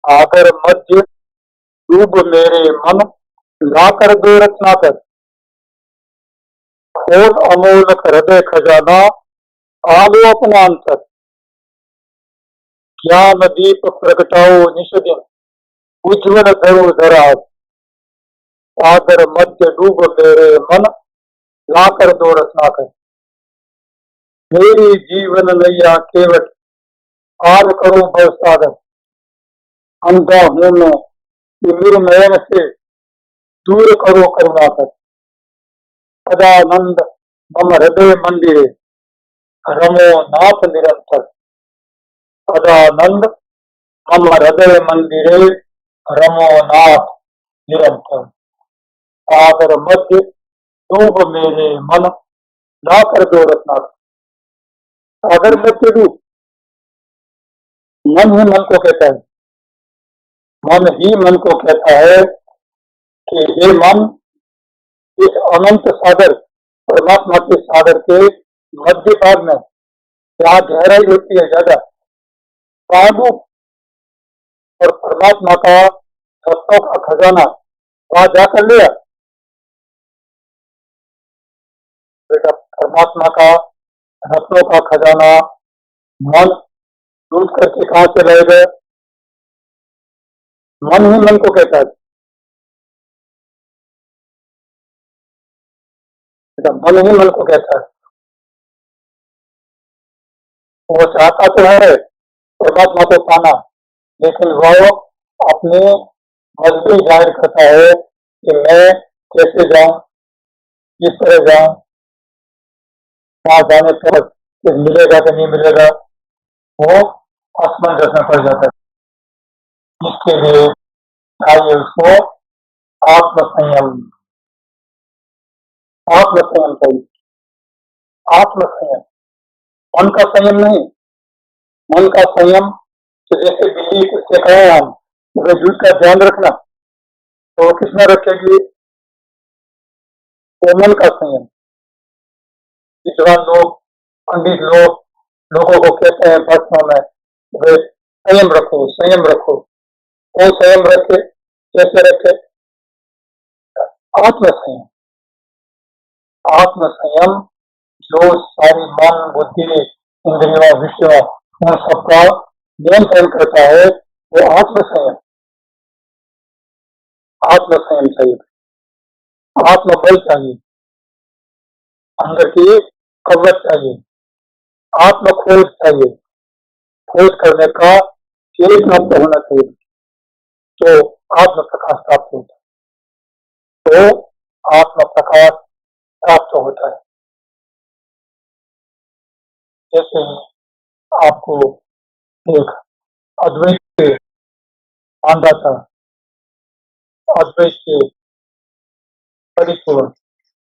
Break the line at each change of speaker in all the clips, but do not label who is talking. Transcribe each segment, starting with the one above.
आगर मध्य डूब मेरे मन, लाकर दो रत्नाकर। खोल अमोल हृदय खजाना, आलो अपना अंतर। ज्ञान दीप प्रगटाओ निश दिन, उज्ज्वल धरो धरा। आगर मध्य डूब मेरे मन, लाकर दो रत्नाकर। मेरी जीवन नैया केवट, पार करो भव सागर। अंधा हूं मैं तिमिर नयन से, दूर करो करुणाकर। सदानंद मम हृदय मंदिरे, रमो नाथ निरंतर। सदानंद मम हृदय मंदिरे, रमो नाथ निरंतर। सागर मध्य डूब मेरे मन, लाकर दो रत्नाकर। सागर मध्य डूब, मन ही मन को कहता है। मन ही मन को कहता है कि हे मन, इस अनंत सागर, परमात्मा के सागर के मध्य भाग में जहाँ गहराई होती है ज्यादा, वहां डूब। और परमात्मा का सत्यों का खजाना वहां जाकर लिया। बेटा, परमात्मा का रत्नों का खजाना मन लूट करके कहां से रह गए? मन ही मन को कहता है। बेटा, मन ही मन को कहता है। वो चाहता तो है परमात्मा को पाना, लेकिन वो अपनी मजबूरी जाहिर करता है कि मैं कैसे जाऊं, किस तरह जाऊं, वहां जाने पर कुछ मिलेगा कि नहीं मिलेगा, वो असमंजस में पड़ जाता है। इसके लिए चाहिए उसको आत्मसंयम। आत्मसंयम चाहिए, आत्मसंयम। मन का संयम नहीं। मन का संयम तो जैसे बिल्ली से कहे हम तुम्हें दूध का ध्यान रखना, तो किसमें रखेगी? वो मन का संयम। विद्वान लोग, पंडित लोग लोगों को कहते हैं भाषणों में, वे संयम रखो, संयम रखो। कौन संयम रखे, कैसे रखे? आत्मसंयम। आत्मसंयम जो सारी मन बुद्धि इंद्रियों विषयों उन सबका नियंत्रण करता है, वो आत्मसंयम। आत्मसंयम चाहिए, आत्मबल चाहिए, अंदर की कवच चाहिए, आत्म खोज चाहिए। खोज करने का खेल प्राप्त होना चाहिए, तो आत्म प्रकाश प्राप्त होता है। तो आत्म प्रकाश प्राप्त होता है। जैसे आपको एक अद्वैत के मानता था, अद्वैत के परिपूर्ण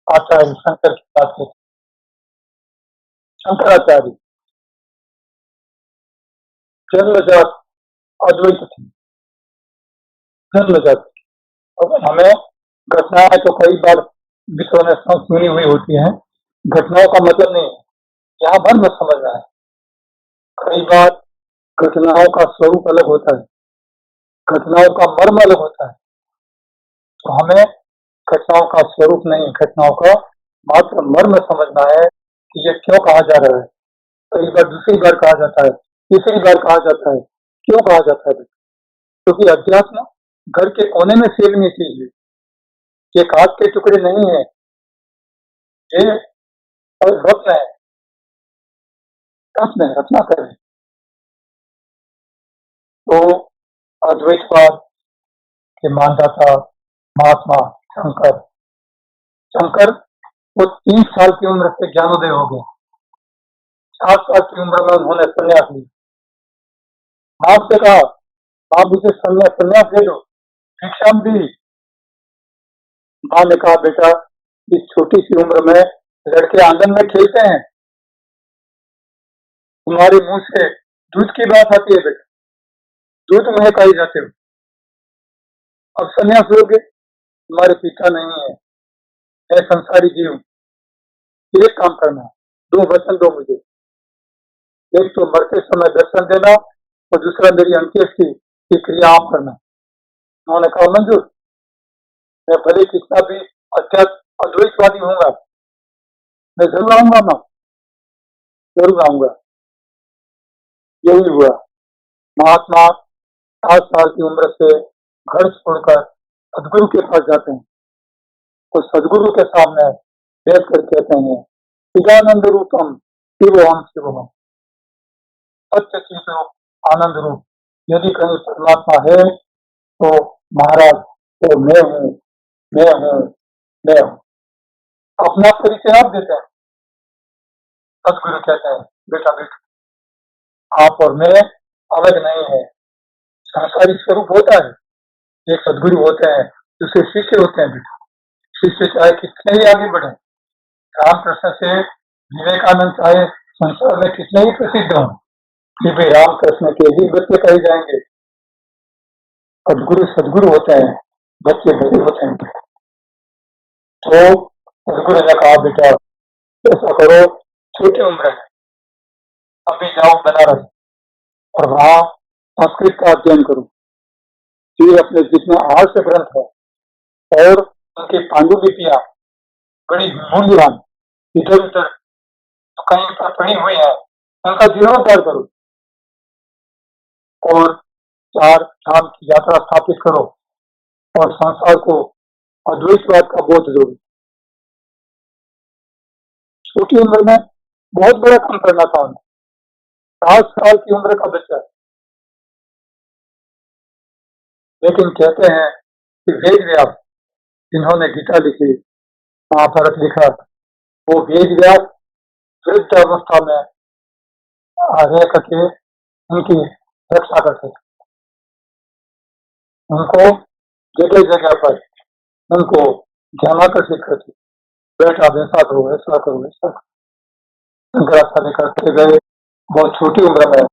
आचार्य शंकर की बात है। शंकराचार्य जन्मजात अद्वैत थे, जन्मजात। अब हमें घटनाएं तो कई बार विश्व ने सुनी हुई होती हैं, घटनाओं का मतलब नहीं है, यहाँ भर में समझना है। कई बार घटनाओं का स्वरूप अलग होता है, घटनाओं का मर्म अलग होता है। तो हमें घटनाओं का स्वरूप नहीं, घटनाओं का मात्र मर्म समझना है कि ये क्यों कहा जा रहा है। कई बार दूसरी बार कहा जाता है, तीसरी बार कहा जाता है। क्यों कहा जाता है? क्योंकि अध्यात्म घर के कोने में फैलनी चाहिए, ये कांच के टुकड़े नहीं है, ये रत्न है, रत्न है, रत्नाकर है। तो अद्वैतवाद के मानदाता महात्मा शंकर, शंकर वो 3 साल की उम्र से ज्ञानोदय हो गया। 7 साल की उम्र में उन्होंने संन्यास लिया। माँ से कहा, आप मुझे संन्यास दे दो, भिक्षा दी। माँ ने कहा, बेटा इस छोटी सी उम्र में लड़के आंगन में खेलते हैं, तुम्हारे मुंह से दूध की बात आती है, बेटा दूध मुहे खाई जाते हो, अब संन्यास लोगे? तुम्हारे पिता नहीं है, मैं संसारी जीव, एक काम करना, 2 वचन दो मुझे। एक तो मरते समय दर्शन देना, और दूसरा मेरी अंत्येष्टि की क्रिया आप करना। उन्होंने कहा मंजूर, मैं भले कितना भी अध्यात्म अद्वैतवादी हूँगा, मैं जरूर आऊंगा माँ, जरूर आऊंगा। यही हुआ। महात्मा 7 साल की उम्र से घर छोड़कर सदगुरु के पास जाते हैं, तो सदगुरु के सामने बैठ कर कहते हैं चिदानंद रूपम शिवोहम शिवोहम, सत्य चित रूप आनंद रूप, यदि कहीं परमात्मा है तो महाराज तो मैं हूँ, मैं हूँ, मैं हूँ। अपना परिचय आप देते हैं। सदगुरु कहते हैं बेटा बेटा आप और मैं अलग नहीं है। सांसारिक स्वरूप होता है, एक सदगुरु होते हैं, दूसरे शिष्य होते हैं। बेटा शिष्य चाहे कितने ही आगे बढ़े, रामकृष्ण से विवेकानंद चाहे संसार में कितने ही प्रसिद्ध हों, कि भाई रामकृष्ण के ही बच्चे कहे जाएंगे। सदगुरु सदगुरु होते हैं, बच्चे बड़े होते हैं। तो सदगुरु ने कहा बेटा ऐसा करो, छोटी उम्र है, अभी जाओ बनारस और वहां संस्कृत का अध्ययन करो, फिर अपने जितने आर्ष ग्रंथ है और उनकी पांडुलिपियां बड़ी मूल्यवान इधर उधर तो कहीं पर पड़ी हुई है, उनका जीर्णोद्धार करो और 4 धाम की यात्रा स्थापित करो और संसार को अद्वैतवाद का बोध दो। छोटी उम्र में बहुत बड़ा काम करना था उन्हें। 7 साल की उम्र का बच्चा, लेकिन कहते हैं कि वेद व्यास जिन्होंने गीता लिखी, महाभारत लिखा, वो वेद व्यास वृद्ध अवस्था में रह करके उनकी रक्षा करते थे। उनको जगह जगह पर उनको ध्यानाकर्षित करते, बेटा ऐसा करो ऐसा करो ऐसा करो। शंकराचार्य करते गए, बहुत छोटी उम्र में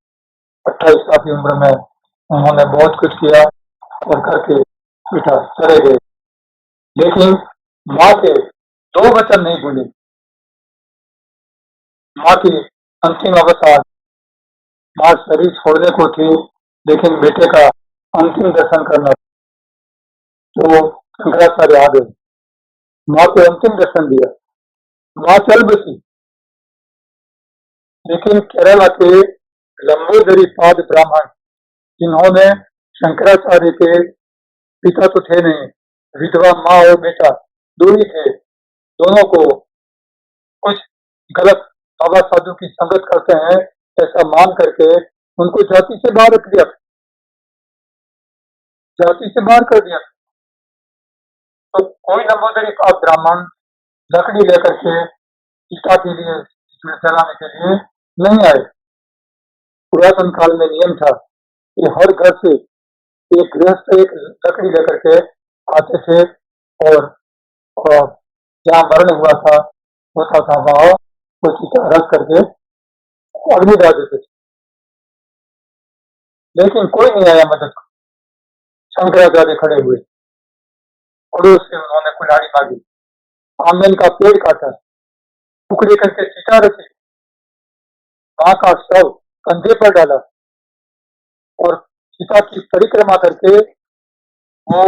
28 साल की उम्र में उन्होंने बहुत कुछ किया और करके बेटा चले गए। लेकिन माँ के 2 वचन नहीं भूले। माँ की अंतिम अवस्था, माँ शरीर छोड़ने को थी, लेकिन बेटे का अंतिम दर्शन करना, तो शंकराचार्य आ गए, माँ को अंतिम दर्शन दिया, माँ चल बसी। लेकिन केरला के लंबोदरी पाद ब्राह्मण, जिन्होंने शंकराचार्य के पिता तो थे नहीं, विधवा माँ और बेटा दो ही थे, दोनों को कुछ गलत बाबा साधु की संगत करते हैं ऐसा मान करके उनको जाति से बाहर रख दिया, जाति से बाहर कर दिया। तो कोई लंबोदरी पाद ब्राह्मण लकड़ी लेकर के सीता के लिए जलाने के लिए नहीं आए। पुरातन काल में नियम था कि हर घर से एक गृहस्थ एक लकड़ी लेकर के आते थे और जहाँ मरण हुआ था होता था वहां वो चीता रख करके अग्नि डाल देते थे। लेकिन कोई नहीं आया मदद को। शंकराचार्य खड़े हुए, पड़ोस से उन्होंने कुल्हाड़ी मांगी, आमदन का पेड़ काटा, टुकड़े करके चीता रखी, माँ का शव कंधे पर डाला और सीता की परिक्रमा करके वो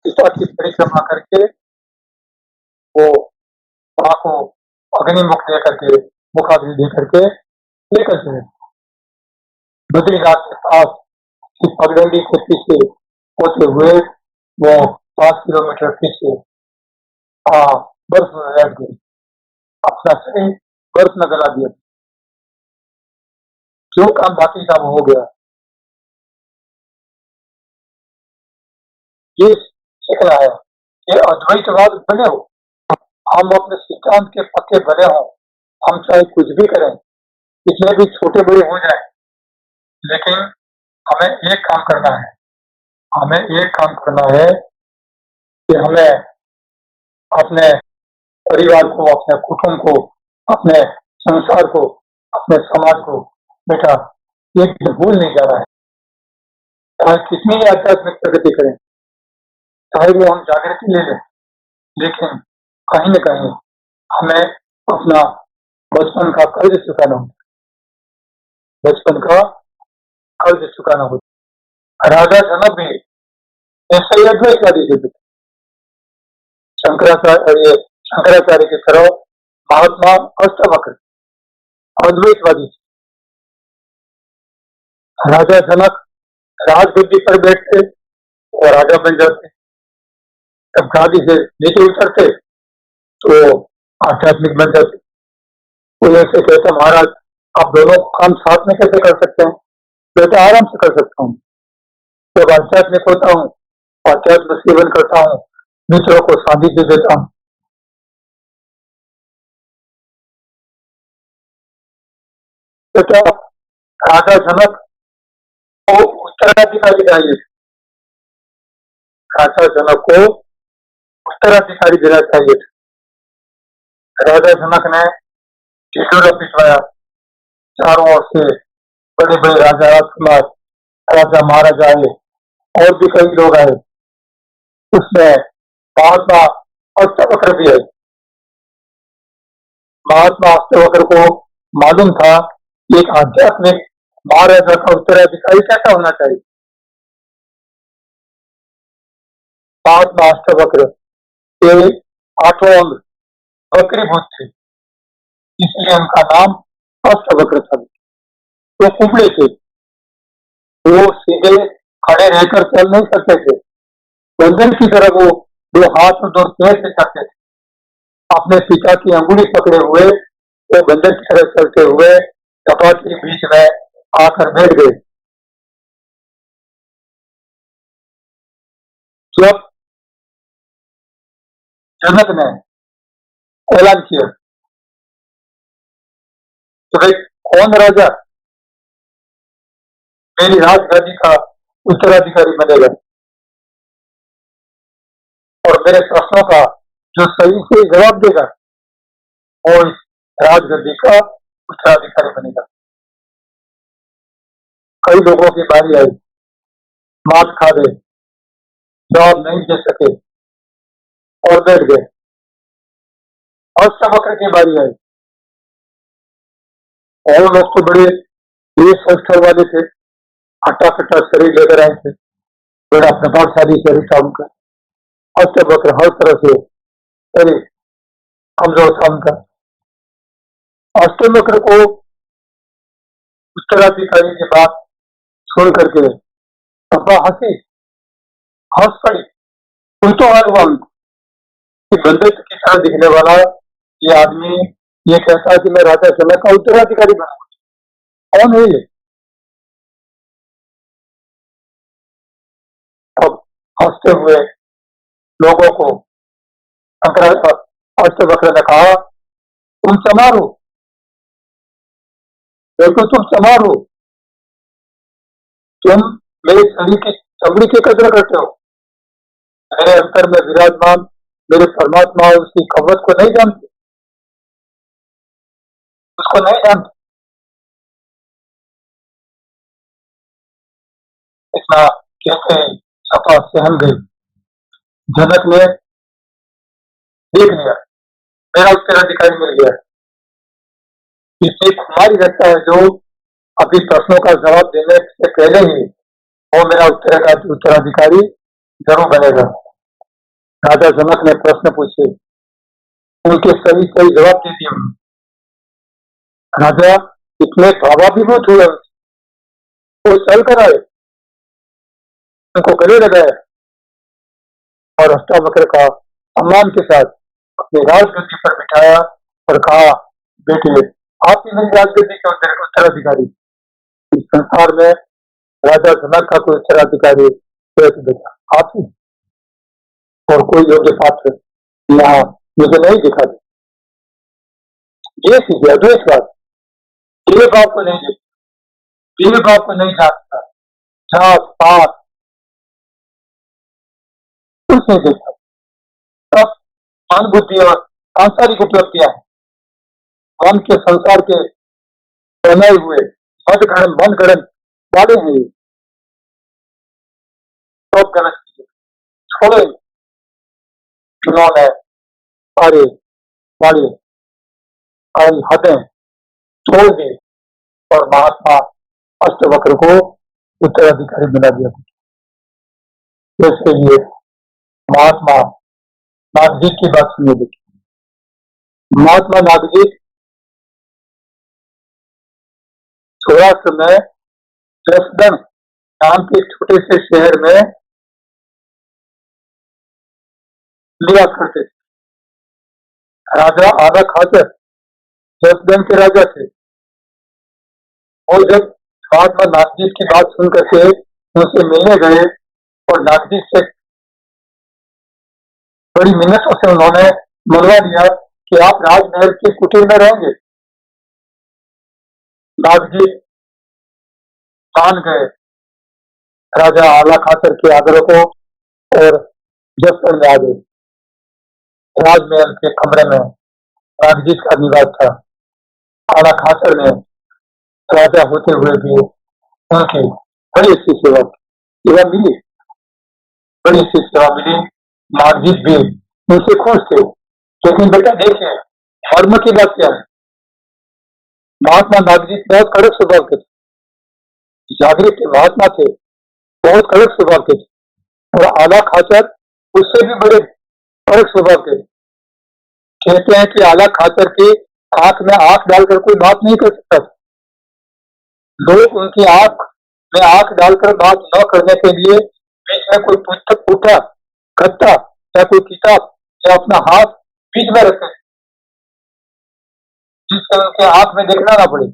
सीता की परिक्रमा करके वो माँ को अग्निमुख दे करके मुखाग्नि दे करके लेकर चले। बद्रीनाथ के पास की पगडंडी के पीछे होते हुए वो 5 किलोमीटर पीछे बर्फ में बैठ गई, अपना शरीर बर्फ में गला दिया, जो काम बाकी था वो हो गया। ये सीखना है कि अद्वैतवाद बने हो, हम अपने सिद्धांत के पक्के बने हो, हम चाहे कुछ भी करें, कितने भी छोटे बड़े हो जाए, लेकिन हमें एक काम करना है, हमें एक काम करना है कि हमें अपने परिवार को, अपने कुटुंब को, अपने संसार को, अपने समाज को बेटा एक भूल नहीं जाना है। चाहे कितनी ही आध्यात्मिक प्रगति करें, चाहे वो हम जागृति ले लें, लेकिन कहीं न कहीं हमें अपना बचपन का कर्ज चुकाना होता है, बचपन का कर्ज चुकाना होता। राजा जनक भी ऐसे ही अद्वैतवादी थे। शंकराचार्य की तरह महात्मा अष्टावक्र अद्वैतवादी थे। राजा जनक राजगद्दी पर बैठते और राजा बन जाते, जब गादी से नीचे उतरते तो आध्यात्मिक बन जाते। कोई ऐसे कहता महाराज आप दोनों काम साथ में कैसे कर सकते हैं? बेटा आराम से कर सकता हूँ। जब आध्यात्मिक होता हूँ, आध्यात्म सेवन करता हूँ, मित्रों को सानिध्य देता हूँ। बेटा राजा जनक को उत्तराधिकारी चाहिए, राजा जनक को उत्तराधिकारी देना चाहिए। राजा जनक ने ढिंढोरा पिटवाया, चारों ओर से बड़े बड़े राजा राजकुमार राजा महाराजा आए और भी कई लोग आए। उसमें महात्मा अष्टावक्र भी आए। महात्मा अष्टावक्र को मालूम था एक आध्यात्मिक महाराजा का उत्तराधिकारी कैसा होना चाहिए। महात्मा अष्टावक्र के 8 अंग वक्रीभूत थे, इसलिए उनका नाम अष्टावक्र था। वो कुबड़े थे, वो सीधे खड़े रहकर चल नहीं सकते थे। बंदर की तरह वो 2 हाथ और 2 पैर से चलते थे। अपने पिता की अंगुली पकड़े हुए वो बंदर की तरह चलते हुए सभा के बीच में आकर बैठ गए। जब जनक ने ऐलान किया तो भाई कौन राजा मेरी राजगादी का उत्तराधिकारी बनेगा और मेरे प्रश्नों का जो सही से जवाब देगा वो इस राजगद्दी का उत्तराधिकारी बनेगा। कई लोगों की बारी आई, मात खा गए, जवाब नहीं दे सके और बैठ गए। अष्टावक्र की बारी आई और लोग तो बड़े संस्कार वाले थे, हट्टा कट्टा शरीर लेकर आए थे, बड़ा प्रभावशाली शरीर था उनका। अष्टावक्र हर तरह से शरीर कमजोर था उनका। अष्टावक्र को उत्तराधिकारी की बात सुन करके सभा हंस पड़ी। कोई तो हार हुआ उनको कि बंदर की तरह दिखने वाला ये आदमी ये कहता है कि मैं राजा जनक का उत्तराधिकारी बनूंगा, कौन है ये? अब हंसते हुए लोगों को अष्टावक्र ने कहा तुम चमार हो, देखो तुम चमार हो, तुम मेरे शरीर की चमड़ी की कदर करते हो, मेरे अंतर में विराजमान मेरे परमात्मा उसकी खबर को नहीं जानते, उसको नहीं जानते। इतना कहते सपा सहम गई। जनक ने देख लिया मेरा उत्तराधिकारी मिल गया। इसे खुमारी रखता है जो अभी प्रश्नों का जवाब देने से पहले ही वो मेरा उत्तराधिकारी जरूर बनेगा। राजा जनक ने प्रश्न पूछे, उनके सही सही जवाब दे दिए। राजा इतने भावाभिभूत हुए, वो चल कर आए, उनको गले लगाए और अष्टावक्र का सम्मान के साथ अपनी राजगद्दी पर बिठाया और कहा बेटे आप ही मेरी राजगद्दी के उत्तराधिकारी। इस संसार में राजा जनक का कोई उत्तराधिकारी बेटा आप ही, और कोई योग्य पात्र यहाँ मुझे नहीं दिखा दे। ये सीधे अद्वैतवाद तेरे बाप को नहीं देखता, तेरे बाप को नहीं जानता, जात पात कुछ नहीं देखता, सब अनुभूति और सांसारिक उपलब्धियां मन के संसार के बनाए हुए मनगढ़ंत वाले हैं। सब गलत चीजें छोड़े, उन्होंने सारे वाले हदें छोड़ दी और महात्मा अष्टावक्र को उत्तराधिकारी बना दिया। इसके लिए महात्मा नागजीत की बात सुनिए। देखिए, महात्मा नागजीत सौराष्ट्र में जसदन नाम के छोटे से शहर में निवास करते थे। राजा आला खाचर जसदन के राजा थे। और जब महात्मा नागजीत की बात सुन करके उनसे मिलने गए और नागजीत से बड़ी मिन्नतों से उन्होंने मनवा लिया कि आप राजमहल के कुटीर में रहेंगे। नागजीत मान गए राजा आला खाचर के आग्रह को और जसदन में आ गए। राजमहल के कमरे में नागजीत का निवास था। आला खाचर ने राजा होते हुए भी उनकी बड़ी अच्छी सेवा मिली, बड़ी अच्छी सेवा मिली। नागजीत भी उनसे खुश थे। लेकिन बेटा देखिए, धर्म की बात क्या है। महात्मा नागजीत बहुत कड़क स्वभाव के थे, जागृत के महात्मा थे, बहुत कड़क स्वभाव के थे। और आला खाचर उससे भी बड़े कड़क स्वभाव के। कहते हैं कि आला खाचर की आंख में आंख डालकर कोई बात नहीं कर सकता था। लोग उनकी आंख में आंख डालकर बात न करने के लिए बीच में कोई पुस्तक गत्ता या कोई किताब या अपना हाथ बीच में रखते, जिससे उनके आंख में देखना ना पड़े।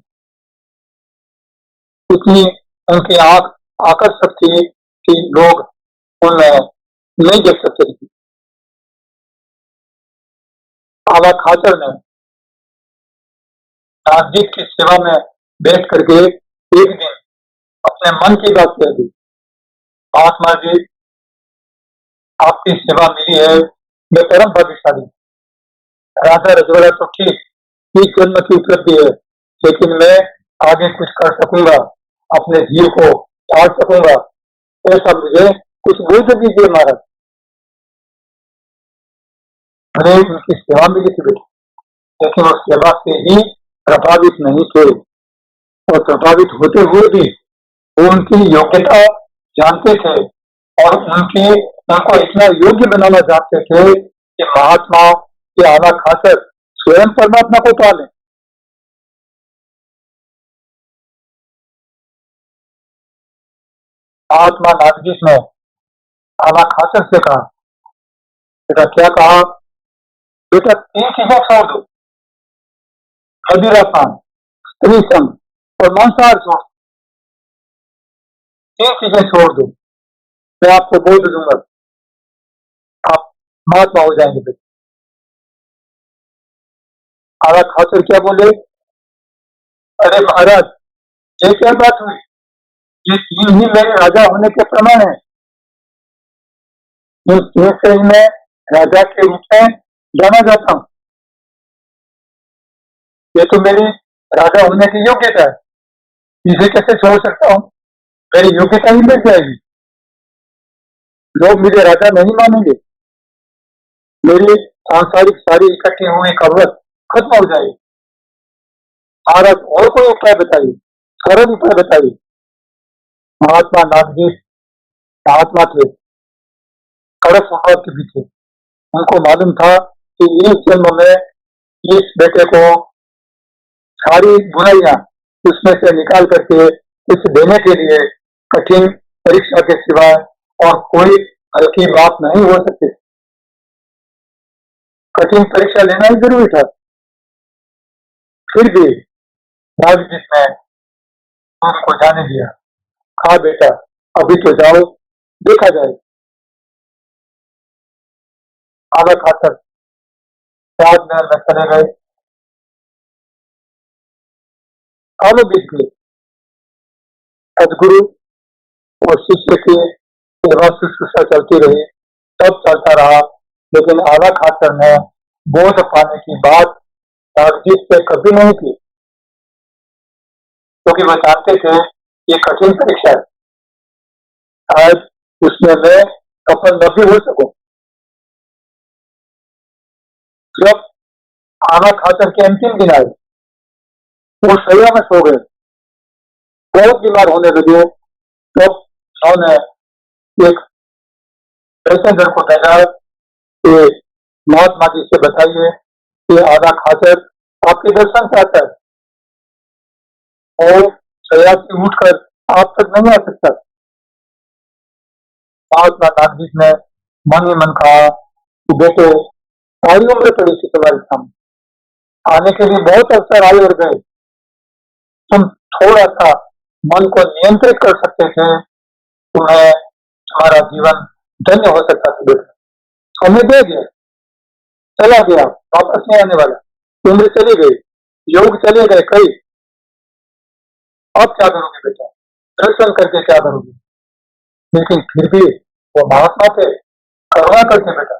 इतनी उनकी आंख आकर्षक थी कि लोग उनमें नहीं देख सकते थे। आला खाचर ने नागजीत की सेवा में बैठ करके एक दिन अपने मन की बात कह दी। महात्मा जी, आपकी सेवा मिली है, मैं परम भाग्यशाली। राजा रजवाड़ा तो ठीक, इस जन्म की उपलब्धि है, लेकिन मैं आगे कुछ कर सकूंगा, अपने जीव को पाल सकूंगा, ऐसा मुझे कुछ बोल दीजिए महाराज। भले उनकी सेवा मिली थी बेटी, लेकिन उस सेवा से ही प्रभावित नहीं थे। और प्रभावित होते हुए भी वो उनकी योग्यता जानते थे और उनको इतना योग्य बनाना जानते थे कि महात्मा के आला खाचर स्वयं परमात्मा को पाले। महात्मा नागजीत ने आला खाचर से कहा, बेटा क्या कहा, बेटा 3 चीजें छोड़ दो, मदिरा पान, स्त्री संग और मांसाहार छोड़, 3 चीजें छोड़ दो, मैं आपको बोल दूंगा, आप महात्मा हो जाएंगे। बेटा आला खाचर क्या बोले, अरे महाराज ये क्या बात हुई, ये 3 ही मेरे राजा होने के प्रमाण है। इन 3 से ही मैं राजा के रूप में जाना जाता हूँ। ये तो मेरी राजा होने की योग्यता है, इसे कैसे छोड़ सकता हूँ, मेरी योग्यता ही मिल जाएगी, लोग मुझे राजा नहीं मानेंगे, मेरी सांसारिक सारी इकट्ठी हुई कवरत खत्म हो जाएगी। महाराज और कोई उपाय बताइए, सरल उपाय बताइए। महात्मा नागजीत महात्मा थे, कड़क स्वभाव के भी थे। उनको मालूम था कि इस जन्म में इस बेटे को सारी बुराइयां उसमें से निकाल करके कुछ देने के लिए कठिन परीक्षा के सिवा और कोई हल्की बात नहीं हो सकती। कठिन परीक्षा लेना ही जरूरी था। फिर भी नागजीत ने उनको जाने दिया, हाँ बेटा अभी तो जाओ, देखा जाए। आला खाचर राजमहल में चले गए। सालों बीत गए। सदगुरु और शिष्य की सेवा शुश्रूषा चलती रही, सब चलता रहा, लेकिन आला खाचर ने बोध पाने की बात नागजीत से कभी नहीं की, क्योंकि वह जानते थे ये कठिन परीक्षा है, शायद उसमें मैं सफल न भी हो सकूं। जब आला खाचर के अंतिम दिन आए, वो शैया में सो गए, बहुत बीमार होने लगे, तो उन्होंने एक पैसेंजर को भेजा कि महात्मा जी से बताइए कि आधा खाचर आपके दर्शन चाहता है और शैया से उठकर आप तक नहीं आ सकता। महात्मा गांधी ने मन ही मन कहा कि बेटे सारी उम्र पड़ी थी तुम्हारे सामने, आने के लिए बहुत अवसर आए और गए, तुम थोड़ा सा मन को नियंत्रित कर सकते थे, तुम्हें तुम्हारा जीवन धन्य हो सकता था बेटा। समय दे गया, चला गया, वापस नहीं आने वाला, उम्र चली गई, योग चले गए कई, अब क्या करोगे बेटा, दर्शन करके क्या करोगे। लेकिन फिर भी वो महात्मा थे, करुणा करके बेटा,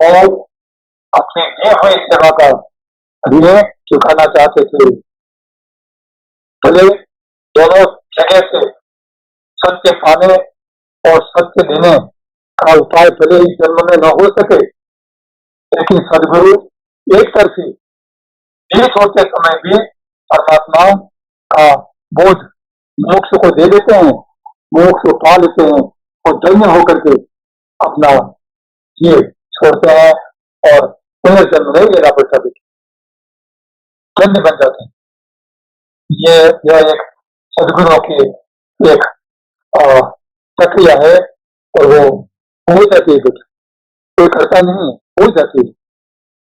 और अपनी दी हुई सेवा का ऋण चुकाना चाहते थे। भले दोनों जगह से सत्य पाने और सत्य देने का उपाय भले इस जन्म में न हो सके, लेकिन सदगुरु एक तरफी जीवित होते समय भी परमात्मा का बोध मोक्ष को दे देते हैं, मोक्ष को पा लेते हैं और धन्य होकर के अपना ये छोड़ते हैं और पुनर्जन्म नहीं लेना पड़ता, धन्य बन जाते हैं। यह एक सदगुरुओं की एक प्रक्रिया है और वो हो जाती है, कोई करता नहीं है, हो जाती है।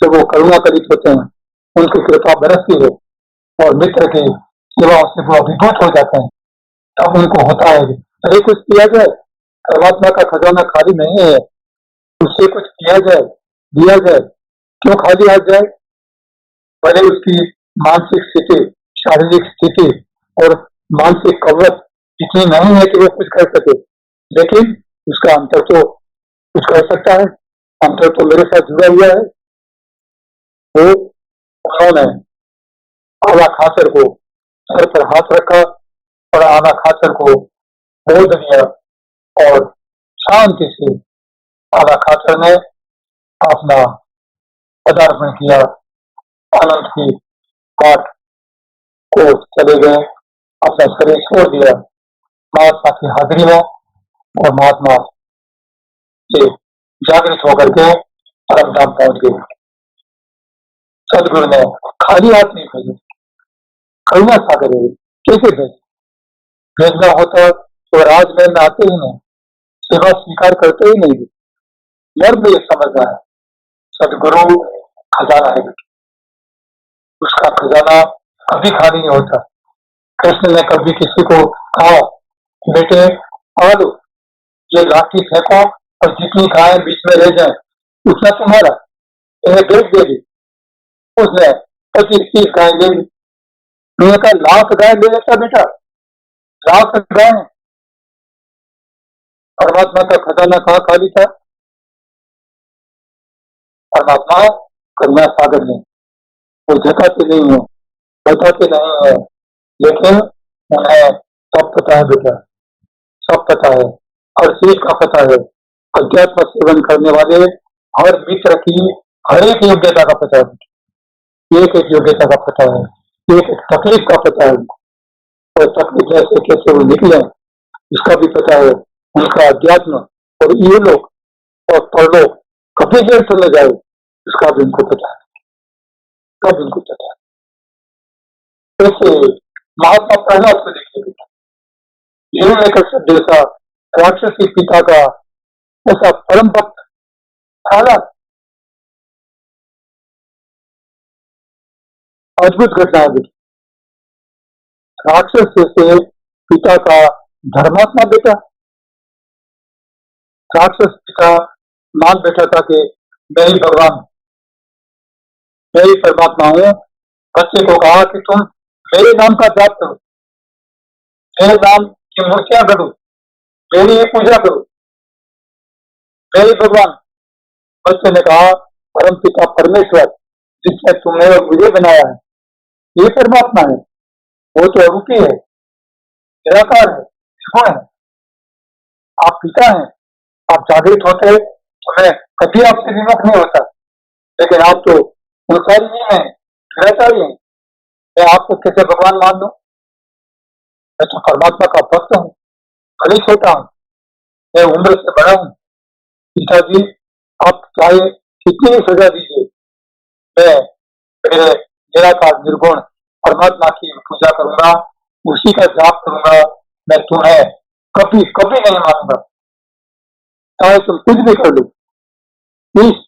जब वो करुणा कलित होते हैं, उनकी कृपा बरसती है और मित्र की सेवाओं से वो अभिभूत हो जाते हैं, तब उनको होता है अरे कुछ किया जाए, परमात्मा का खजाना खाली नहीं है, उससे कुछ किया जाए, दिया जाए, क्यों खाली आ जाए। भले उसकी मानसिक स्थिति, शारीरिक स्थिति और मानसिक कवच इतनी नहीं है कि वो कुछ कर सके, लेकिन उसका अंतर तो कुछ कर सकता है, अंतर तो मेरे साथ जुड़ा हुआ है। तो उन्होंने आला खाचर को सर पर हाथ रखा और आला खाचर को बोध दिया और शांति से आला खाचर ने अपना पदार्पण किया, आनंद की पाठ को चले गए, अपना शरीर छोड़ दिया महात्मा की हाजिरी में और महात्मा से जागृत होकर के परम धाम पहुंच गए। सदगुरु ने खाली हाथ नहीं भेजे, करुणा सागर है, कैसे भेजना होता तो राजमहल में आते ही नहीं, सेवा स्वीकार करते ही नहीं। मर्म ये समझना है, सदगुरु खजाना है, उसका खजाना कभी खाली नहीं होता। कृष्ण ने कभी किसी को कहा बेटे आ लो, ये लाठी फेंको और जितनी गायें बीच में रह जाए उतना तुम्हारा, इन्हें बेच दे दी। उसने 25-30 गाय ले ली, उन्होंने कहा लाख गाय ले लेता बेटा, लाख गाय। परमात्मा का खजाना कहाँ खाली था। परमात्मा करुणा सागर में वो जताते नहीं है, बताते नहीं है, लेकिन उन्हें सब पता है बेटा, सब पता है, हर चीज का पता है। अध्यात्म सेवन करने वाले हर मित्र की हर एक योग्यता का पता है, एक एक योग्यता का पता है, एक एक तकलीफ का पता है, और तकलीफ ऐसे कैसे वो निकले इसका भी पता है। उनका अध्यात्म और ये लोग और परलोक कभी जेल चले जाए इसका भी उनको पता है, कब उनको पता है। ऐसे महात्मा प्रहलाद को देखिए, हिरण्यकश्यप जैसा राक्षसी पिता का ऐसा परम भक्त प्रहलाद, अद्भुत घटना है। राक्षस जैसे पिता का धर्मात्मा बेटा, राक्षस पिता मान बैठा था कि मैं ही भगवान, मैं ही परमात्मा हूँ। बच्चे को कहा कि तुम मेरे नाम का जाप करो, मेरे नाम की मूर्तियां गढ़ो, मेरी पूजा करो, मैं ही भगवान। बच्चे ने कहा परम पिता परमेश्वर जिसने तुम्हें और मुझे बनाया है ये परमात्मा है, वो तो अरूपी है, निराकार है, विभुण है। आप पिता हैं, आप जागृत होते तो मैं कभी आपसे विमुख नहीं होता, लेकिन आप तो संसारी ही हैं, निराकारी हैं, मैं आपको कैसे भगवान मान लूं। मैं तो परमात्मा का भक्त हूँ, भले ही छोटा हूँ, मैं उम्र से बड़ा हूँ। पिताजी, आप चाहे कितनी भी सजा दीजिए, मैं मेरे निराकार निर्गुण परमात्मा की पूजा करूंगा, उसी का जाप करूंगा। मैं तुम्हें कभी कभी नहीं मानूंगा, चाहे तुम कुछ भी कर लो। इस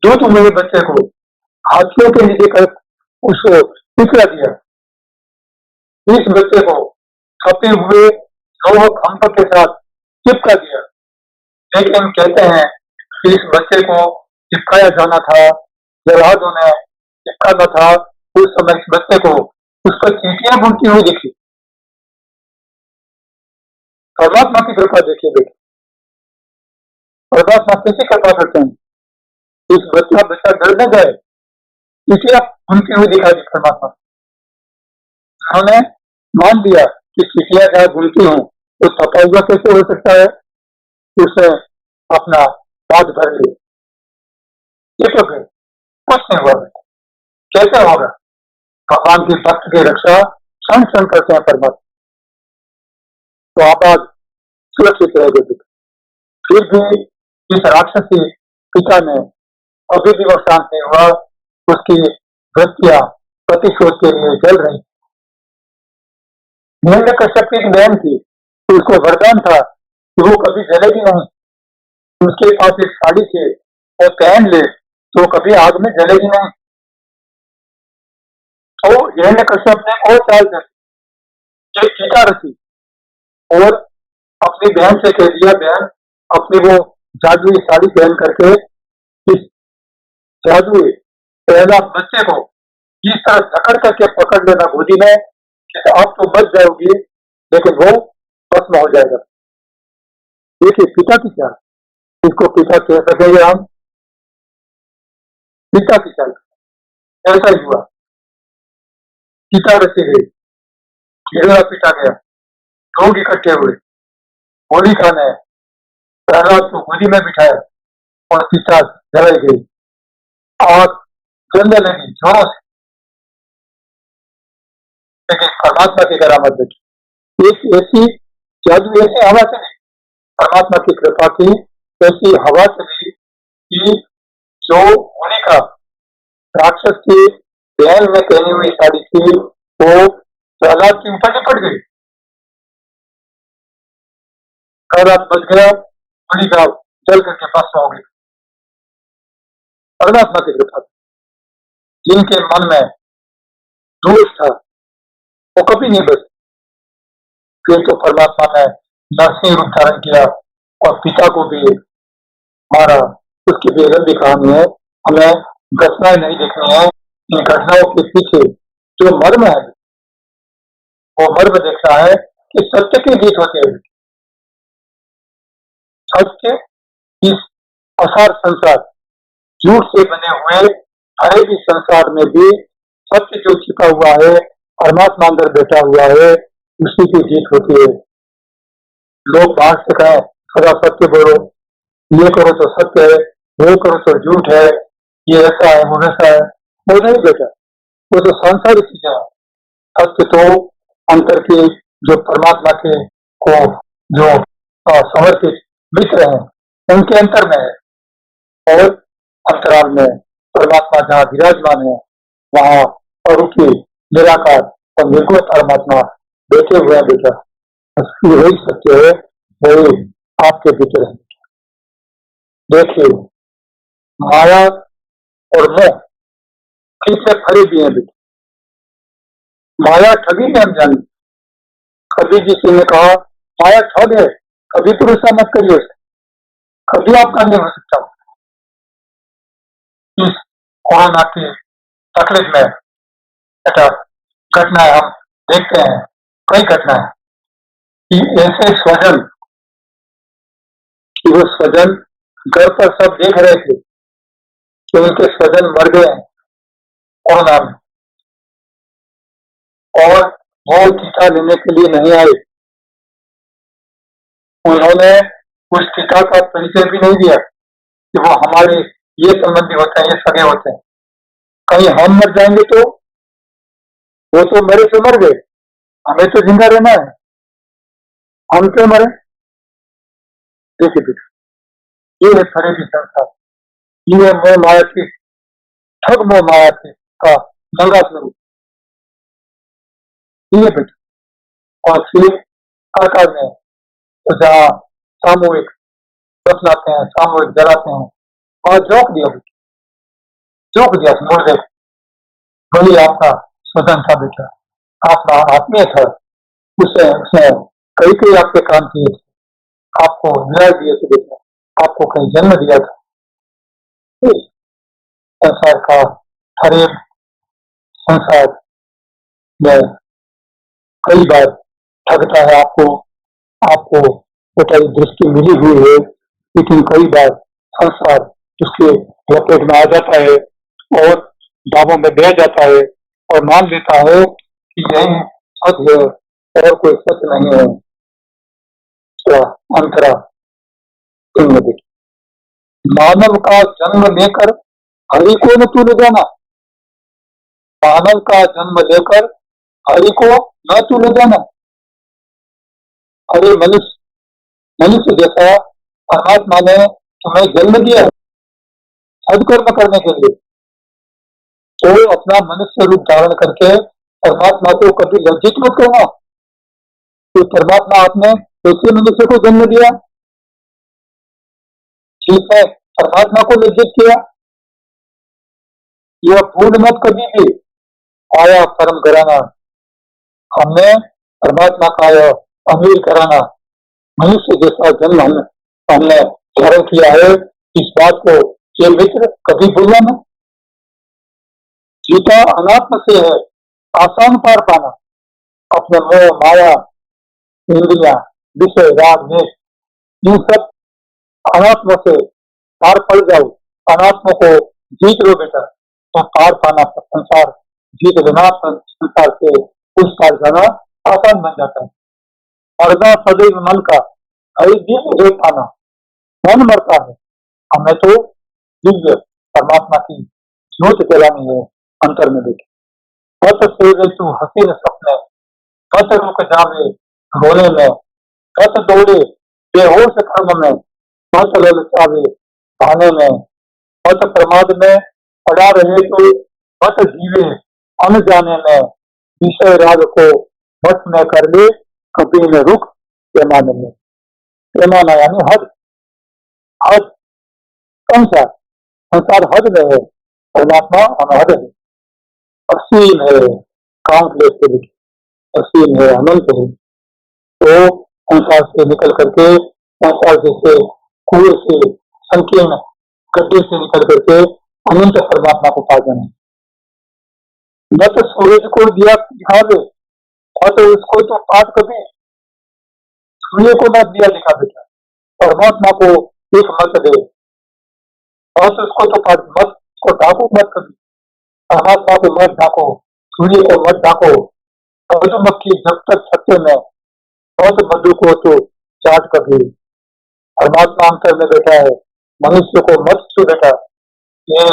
जो तुम मेरे बच्चे को हाथियों के नीचे कर उसको पिछड़ा दिया, इस बच्चे को छपे हुए लोह खंभ के साथ चिपका दिया, लेकिन कहते हैं कि इस बच्चे को चिपकाया जाना था, जल्लादों ने चिपकाना था। उस समय इस बच्चे को उस पर चींटियां बुनती हुई दिखी। परमात्मा की कृपा देखिए बेटे, परमात्मा कैसे कृपा करते हैं। इस बच्चा डर न जाए, चींटियां बुनती हुई दिखा दी परमात्मा। उन्होंने मान लिया कि चींटियां जहाँ बुनती हूँ तो तपा हुआ कैसे हो सकता है, उसने अपना हाथ भर लिया, चिपक गए, कुछ नहीं हुआ बेटा। कैसे होगा? भगवान की भक्त की रक्षा क्षण क्षण करते हैं परमात्मा, तो आप आज सुरक्षित रह गए। फिर भी इस राक्षसी पिता ने अभी भी वो शांत नहीं हुआ, उसकी वृत्तियां प्रतिशोध के लिए जल रही। हिरण्यकश्यप की बहन थी, तो उसको वरदान था कि वो कभी जलेगी नहीं। उसके पास एक साड़ी थी, वो पहन ले तो कभी आग में जलेगी नहीं। तो हिरण्यकश्यप ने और चाल चली, एक टीका रची और अपनी बहन से कह दिया, बहन अपनी वो जादुई साड़ी पहन करके इस जादुई पहला बच्चे को इस तरह जकड़ करके पकड़ लेना गोदी में कि आप तो बच जाओगी, लेकिन वो भस्म हो जाएगा। देखिए पिता की चाल, इसको पिता कह सकेंगे हम, पिता की चाल। ऐसा ही हुआ, पिता रची गई, घेरा पीटा गया, लोग इकट्ठे हुए। होलिका ने प्रहलाद को गोदी में बिठाया और सीता जलाई गई, आग जलने लगी जोरों से। लेकिन परमात्मा की करामत देखी, एक ऐसी जादू ऐसी हवा चली, परमात्मा की कृपा की ऐसी हवा चली कि जो होलिका राक्षस की बहन में पहनी हुई साड़ी थी वो प्रहलाद के ऊपर निपट गई। प्रहलाद बच गया, होलिका जल करके भस्म हो गई। परमात्मा की कृपा, जिनके मन में दोष था वो कभी नहीं बचे। फिर तो परमात्मा ने नरसिंह रूप धारण किया और पिता को भी मारा। उसकी बेलंदी कहानी है, हमें घटनाएं नहीं देखनी है, इन घटनाओं के पीछे जो मर्म है वो मर्म देखना है कि सत्य की जीत होती है। सत्य इस असार संसार, झूठ से बने हुए हरे भी संसार में भी सत्य जो छिपा हुआ है, परमात्मा अंदर बैठा हुआ है, उसी की जीत होती है। लोग बाहर से कहें सदा सत्य बोलो, ये करो तो सत्य है, वो करो तो झूठ है, ये ऐसा है वो वैसा है, वो नहीं बेटा, वो तो सांसारिक चीजें है। सत्य तो अंतर की जो परमात्मा के को जो समर्पित मित्र हैं उनके अंतर में है, और अंतराल में परमात्मा जहाँ विराजमान है वहां अरूपी निराकार और निर्गुण परमात्मा बैठे हुए हैं बेटा। वही सत्य है, वही आपके भीतर है। देखिए माया और मोह किससे भरे भी हैं बेटा। माया ठगी में हम जाने, कभी किसी ने कहा माया ठग है, कभी भरोसा मत करिए, कभी आपका नहीं हो सकता। इस कोरोना की तकलीफ में बेटा घटनाएं हम देखते हैं, कई घटनाएं कि ऐसे स्वजन कि वो स्वजन घर पर सब देख रहे थे कि उनके स्वजन मर गए हैं कोरोना में, और वो टीका लेने के लिए नहीं आए। उन्होंने उस टीका का परिचय भी नहीं दिया कि वो हमारे ये संबंधी होते हैं, ये सगे होते हैं। कहीं हम मर जाएंगे तो वो तो मरे से मर गए, हमें तो जिंदा रहना है। हम क्यों मरे? देखिए बेटा, ये है फरेबी संसार, ये है मोह माया की ठग मोह माया के का नंगा स्वरूप। ये है बेटा, और फिर सरकार में तो जहाँ सामूहिक बतलाते हैं, सामूहिक जलाते हैं, और जोक दिया मोड़ दे, वही आपका स्वतंत्र था बेटा, आपका आत्मीय था, उसने उसने कई कई आपके काम किए थे, आपको न्याय दिए थे बेटा, आपको कहीं जन्म दिया था। इस संसार का हर एक संसार में कई बार ठगता है आपको, आपको बेटा ये दृष्टि मिली हुई है, लेकिन कई बार संसार उसके लपेट में आ जाता है और दावों में बह जाता है और मान लेता है कि यही सच है और कोई सच नहीं है। क्या अंतरा तुम देखिए, मानव का जन्म लेकर हरि को न तू ले जाना, मानव का जन्म लेकर हरि को न तू ले जाना। अरे मनुष्य मनुष्य जैसा परमात्मा ने तुम्हें जन्म दिया सदकर्म करने के लिए, तो अपना मनुष्य रूप धारण करके परमात्मा को कभी लज्जित मत करना। तो परमात्मा आपने कैसे मनुष्य को जन्म दिया? ठीक है, परमात्मा को लज्जित किया, यह भूल मत कभी भी आया कर्म कराना, हमने परमात्मा का यह अमीर कराना, मनुष्य जैसा जन्म हमने धारण किया है, इस बात को ये मित्र कभी भूलना न। सीता अनात्म से है, आसान पार पाना, अपने मोह माया इंद्रिया विषय राग में इन सब अनात्म से पार पड़ जाओ, अनात्म को जीत लो बेटा, तो पार पाना संसार जीत लेना, संसार से उस पार जाना आसान बन जाता है। मरना सदैव मन का, हरि दिव्य पाना, मन मरता है, हमें तो दिव्य परमात्मा की ज्योत जलानी है अंतर में बेटे। पथ सेवे तू हसीन सपने, पथ रुक जावे रोने में, पथ दौड़े बेहोश कर्म में, पथ ललचावे भाने में, पथ प्रमाद में पड़ा रहे तो पथ जीवे अनजाने में, विषय राग को वश में कर ले कभी न रुक पैमाने में। पैमाना यानी हद, हद संसार, संसार हद में है, परमात्मा अनहद है, असीम है, काउंटलेस, असीम है, अनंत है। तो संसार से निकल करके, संसार जैसे कुएं से, संकीर्ण गड्ढे से निकल करके अनंत परमात्मा को पा जाना। न तो सूरज को दिया दिखा दे, और तो उसको तो पाठ कभी सूर्य को न दिया दिखा बेटा, परमात्मा को एक मत दे, और तो उसको तो पाठ मत, उसको ढाको मत कभी, परमात्मा को मत ढाको, सूर्य को मत ढाको, मधुमक्खी जब तक छत्ते में बहुत मधु को तो चाट कभी, परमात्मा अंतर में बैठा है, मनुष्य को मत छू बेटा, ये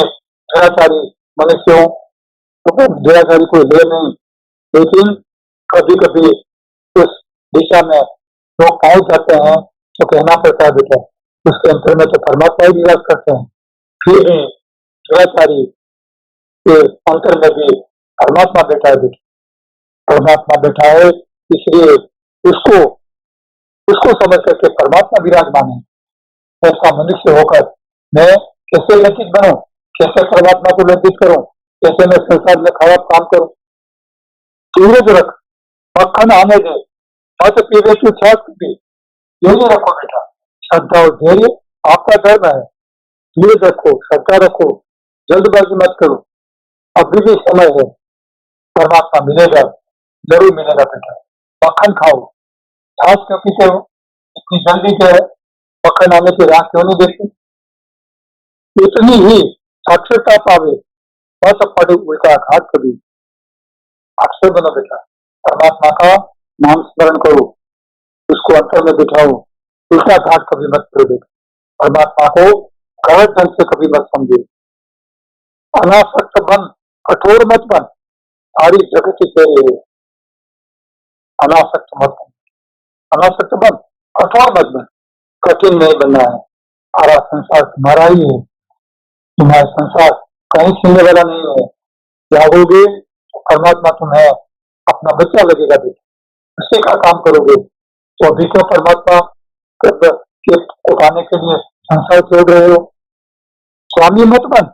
दुराचारी मनुष्यों तो दुराचारी कोई ले नहीं, लेकिन कभी कभी उस दिशा में लोग पहुंच जाते हैं तो कहना पड़ता है बेटा, उसके अंतर में तो परमात्मा ही निवास करते हैं, फिर भी दुराचारी के अंतर में भी परमात्मा बैठा है बेटा, परमात्मा बैठा है, इसलिए उसको उसको समझ करके परमात्मा विराजमान है। ऐसा मनुष्य होकर मैं कैसे लज्जित बनूं, कैसे परमात्मा को लज्जित करूं, कैसे मैं संसार में खराब काम करूं? धीरज रख, मक्खन आने दे, मत पीवे की छाछ पी, धैर्य रखो बेटा, श्रद्धा और धैर्य आपका धर्म है, धीरज रखो, श्रद्धा रखो, जल्दबाजी मत करो, अभी भी समय है, परमात्मा मिलेगा, जरूर मिलेगा बेटा। मक्खन खाओ, छाछ क्यों पीते हो, इतनी जल्दी क्या है, मक्खन आने की राह क्यों नहीं देखती? इतनी ही साक्षरता पावे, मत पड़े उल्टा घात कभी, अक्षर बनो बेटा, परमात्मा का नाम स्मरण करो, उसको अंतर में बिठाओ, उल्टा घाट कभी मत करो बेटा, परमात्मा को गलत ढंग से कभी मत समझो, अनासक्त बन, कठोर मत बन, सारी जगत की तेरी है, अनासक्त मत बन, अनासक्त बन, कठोर मत बन, कठिन नहीं बनना है। सारा संसार तुम्हारा ही है, तुम्हारा संसार कहीं छीनने वाला नहीं है। जागोगे तो परमात्मा तुम्हें अपना बच्चा लगेगा, बेटा उसी का काम करोगे। तो अभी तो परमात्मा के उठाने के लिए संसार छोड़ रहे हो। स्वामी मत बन,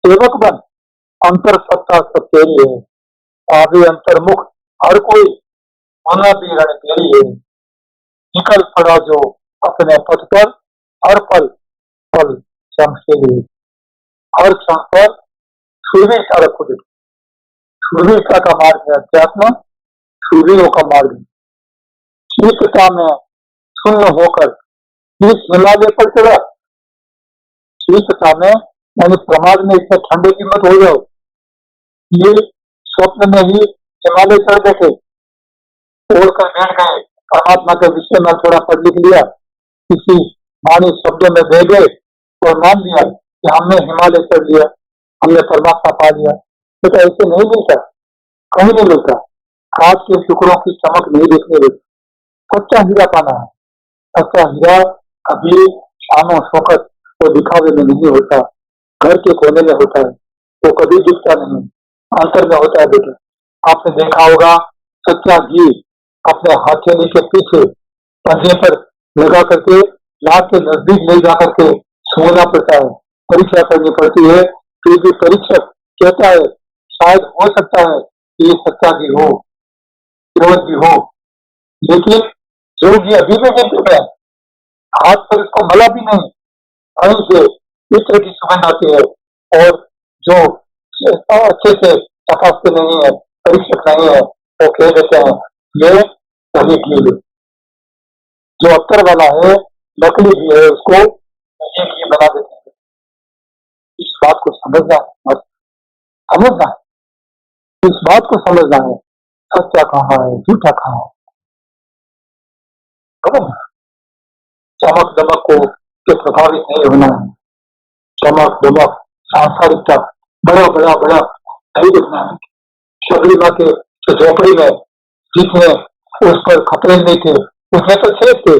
सेवक बन, अंतर सत्ता सब तेरी है, आगे अंतर्मुख हर कोई, होना भी रण तेरी है। निकल पड़ा जो अपने पथ पर, हर पल पल क्षण से भी, हर क्षण पर शूरवीरता रखो। देखो शूरवीरता का मार्ग है अध्यात्म, शूरवीरों का मार्ग है। शीतता में शून्य होकर इस हिमालय पर चढ़ा, शीतता में यानी प्रमाद में इतने ठंडे की मत हो जाओ, ये स्वप्न में ही हिमालय चढ़ बैठे, ओढ़कर बैठ गए, परमात्मा के विषय में थोड़ा पढ़ लिख लिया, किसी वाणी शब्दों में बह गए और मान लिया कि हमने हिमालय चढ़ लिया, हमने परमात्मा पा लिया। तो ऐसे नहीं मिलता, कहीं नहीं मिलता। कांच के टुकड़ों की चमक नहीं देखने देती, सच्चा हीरा पाना है। सच्चा हीरा कभी शानो शौकत और दिखावे में नहीं होता, घर के कोने में होता है, वो कभी दिखता नहीं, अंतर में होता है। बेटा आपने देखा होगा सच्चा घी अपने हथेली के पीछे पंजे पर लगा करके नाक के नजदीक ले जा करके सूंघना पड़ता है, परीक्षा करनी पड़ती है। फिर भी परीक्षक कहता है शायद हो सकता है कि ये सच्चा घी हो, विरोध भी हो, लेकिन जो घी अभी भी गिरते हैं, हाथ पर इसको मला भी नहीं, कहीं से इत्र की सुगंध आती है, और जो अच्छे से तपासते नहीं है, परीक्षक नहीं है, वो कह देते हैं ये सही घी है। जो अत्तर वाला है, नकली घी है, उसको सही घी बना देते हैं। इस बात को समझना है, समझना है, इस बात को समझना है, सच्चा कहाँ है, झूठा कहाँ है। चमक दमक को के प्रभावित नहीं होना है। चमक दमक सांसारिकता बड़ा बड़ा बड़ा नहीं दिखना है। शबरी माँ के झोपड़ी में जिसने उस पर खतरे नहीं थे, उसमें तो छेद थे,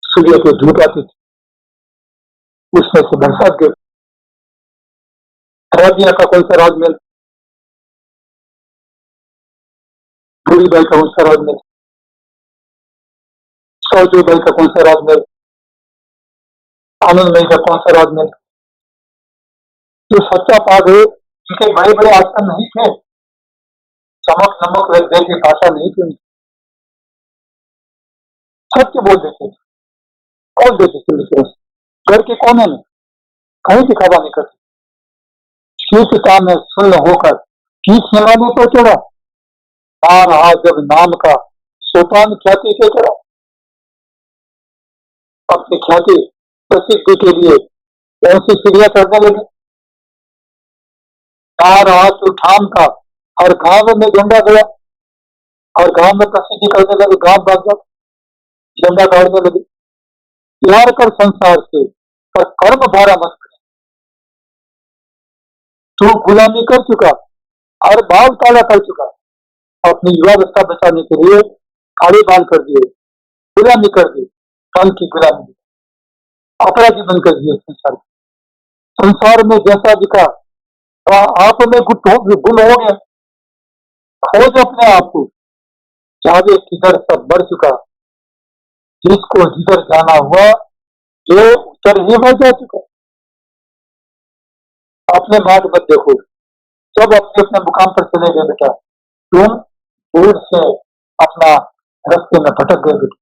सूर्य को धूप आती थी, उसमें से बरसात गिर। राजिया का कौन सा राजमहल, बूढ़ी बाई का कौन सा राजमहल, सौजू बाई का कौन सा राजमहल, आनंद मई का कौन सा राजमहल। जो सच्चा पाग है, उनके बड़े बड़े आसन नहीं थे, चमक नमक रख जैसी भाषा नहीं थी, सत्य बोल देते थे, बोल देते थे। घर के कोने में कहीं दिखावा नहीं करते, शीतता में सुन्न होकर किस हिमालय पर चढ़ा, आ रहा जब नाम का सोपान ख्याति से चढ़ा। अपनी ख्याति प्रसिद्धि के लिए कौन सी सीढ़ियां चढ़ने लगी, आ रहा तो ठाम का, हर गांव में झंडा गया, हर गांव में प्रसिद्धि करने लगे, गांव भाग जाओ, झंडा गाड़ने लगे। प्यार कर संसार से, पर कर्म भारा मत कर, तू गुलामी कर चुका, हर भाव ताला कर चुका, अपनी युवावस्था बचाने के लिए काले बाल कर दिए, गुलामी कर दी, कल की गुलामी, अपराधी बनकर दिए। संसार में जैसा दिखा आप में गुल हो गया, खोज अपने आप को, जावे किधर सब बढ़ चुका, जिसको जिधर जाना हुआ जो उतर ही बढ़ जा चुका। अपने मार्ग मत देखो, सब अपने अपने मुकाम पर चले गए बेटा, तुम दूर से अपना रास्ते में भटक गए बेटा,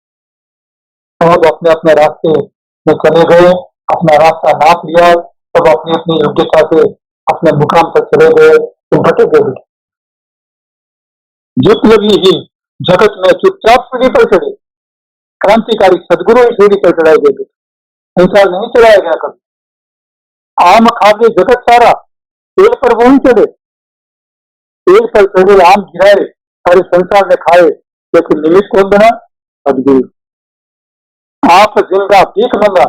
सब अपने अपने रास्ते में चले गए, अपना रास्ता नाप लिया, सब अपनी अपनी योग्यता से अपने मुकाम पर चले गए, तुम भटक गए बेटा। विप्लवी ही जगत में चुपचाप सीढ़ी पर चढ़े, क्रांतिकारी सदगुरु ही सीढ़ी पर चढ़ाए गए, संसार नहीं चढ़ाया गया कभी। आम खावे जगत सारा, पेड़ पर वो ही चढ़े, पेड़ पर चढ़े आम गिराए, सारे संसार में खाए, लेकिन निमित्त कौन बना, सदगुरु। आप जिंदा भीख मंगा,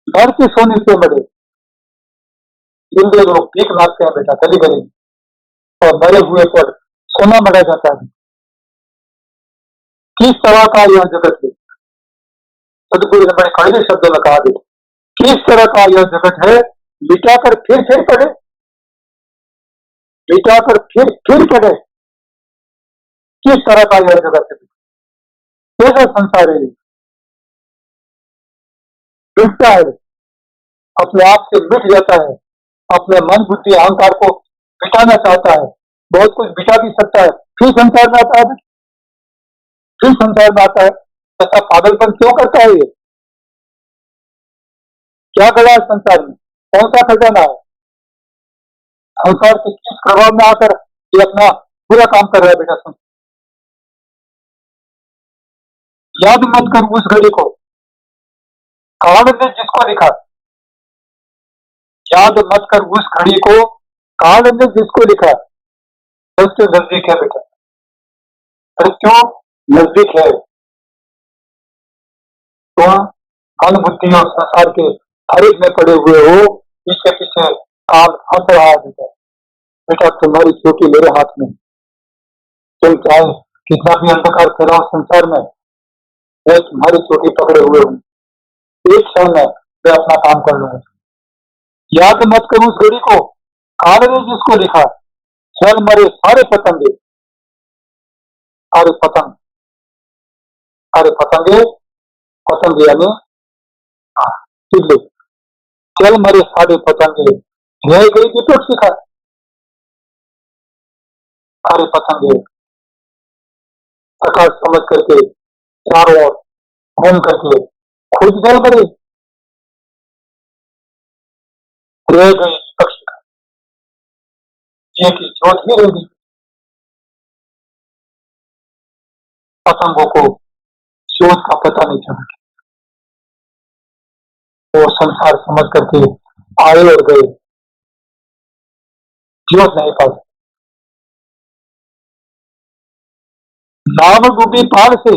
घर के सोने से मरे, जिंदे लोग भीख मांगते हैं बेटा, गली गली, और मरे हुए पर सोना मरा जाता है। किस तरह का यह जगत है। सदगुरु ने बड़े कड़वे शब्दों में कहा है, किस तरह का यह जगत है, मिटाकर फिर पढ़े, मिटाकर फिर पढ़े। किस तरह का यह जगत है, कैसा संसार है, मिटता है, अपने आप से मिट जाता है, अपने मन बुद्धि अहंकार को मिटाना चाहता है, बहुत कुछ मिटा भी सकता है, फिर संसार में आता है, फिर संसार में आता है। ऐसा पागलपन क्यों करता है ये, क्या गड़ा है संसार में, कौन सा खजाना है, संसार के किस प्रभाव में आकर ये अपना पूरा काम कर रहा है। बेटा सुन, याद मत कर उस घड़ी को, काल ने जिसको लिखा, याद मत कर उस घड़ी को, काल ने जिसको लिखा, सत्य नजदीक है बेटा, सत्य नजदीक है। तो मन बुद्धि और संसार के हर एक में पड़े हुए हो, पीछे पीछे काल हंस रहा है बेटा। बेटा तुम्हारी चोटी मेरे हाथ में, तुम चाहे कितना भी अंधकार फैलाओ संसार में, मैं तुम्हारी चोटी पकड़े हुए हूँ, एक क्षण में मैं अपना काम कर लूंगा। याद मत कर उस घड़ी को, काल ने जिसको लिखा, चल मरे सारे पतंगे, सारे पतंग, सारे पतंगे, पतंग यानी चिल्ले, चल मरे सारे पतंगे, रह गई दीपक शिखा, सारे पतंगे प्रकाश समझ करके चारों ओर घूम करके खुद जल मरे, रह गई दीपक शिखा, ये की जोत ही रह गई। पतंगों को जोत का पता नहीं चला, वो संसार समझ करके आए और गए, जोत नहीं पा। नाव डूबी पाल से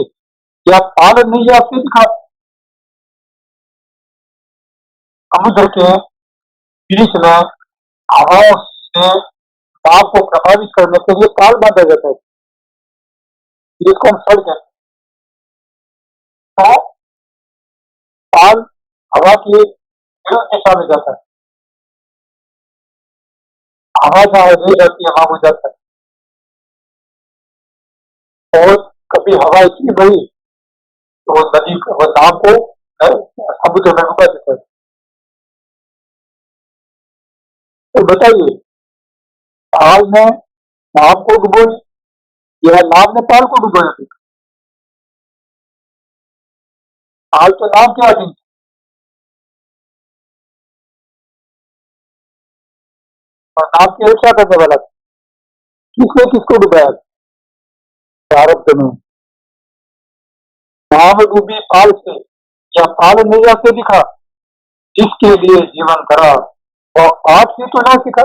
या पाल नहीं या से दिखा, समुद्र के बीच में हवाओं से नाव को प्रभावित करने के लिए पाल बांधा जाता है, जिसको हम सड़ कहते हैं। पाल हवा की विरुद्ध दिशा में जाता है, हवा जहां ले जाती है वहां हो जाता है, और कभी हवा इतनी बड़ी तो वो नदी वो नाव को समुद्र में डुबा देता है। तो बताइए, पाल ने नाव को डुबोई या नाव ने पाल को डुबोया? पाल तो नाव के अधीन, और नाव की रक्षा करने वाला किसने किसको डुबाया? प्रारब्ध में। नाव डूबी पाल से या पाल नैया से दिखा, जिसके लिए जीवन करा वह पाठ ही तो ना सीखा,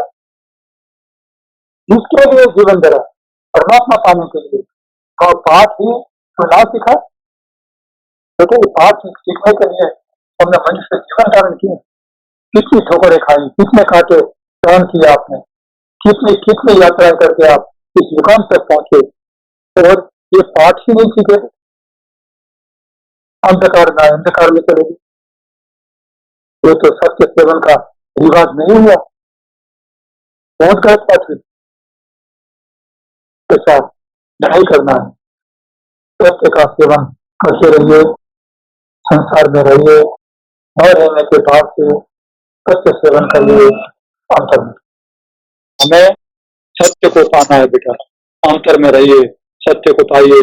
जिसके लिए जीवन करा परमात्मा पाने के लिए वह पाठ ही तो ना सीखा। तो पाठ सीखने के लिए हमने मनुष्य जीवन धारण किया, कितनी ठोकरें खाई, कितने कांटे सहन किया आपने, कितनी कितनी यात्राएं करके आप इस मुकाम तक पहुंचे, और ये पाठ ही नहीं सीखे। अंधकार में अंधकार में चलेगी, ये तो सत्य सेवन का रिवाज नहीं हुआ, बहुत गलत बात है। ऐसा नहीं करना है, सत्य का सेवन करते रहिए, संसार में रहिए, न रहने के बाद से सत्य सेवन करिए। अंतर में हमें सत्य को पाना है बेटा, अंतर में रहिए, सत्य को पाइए।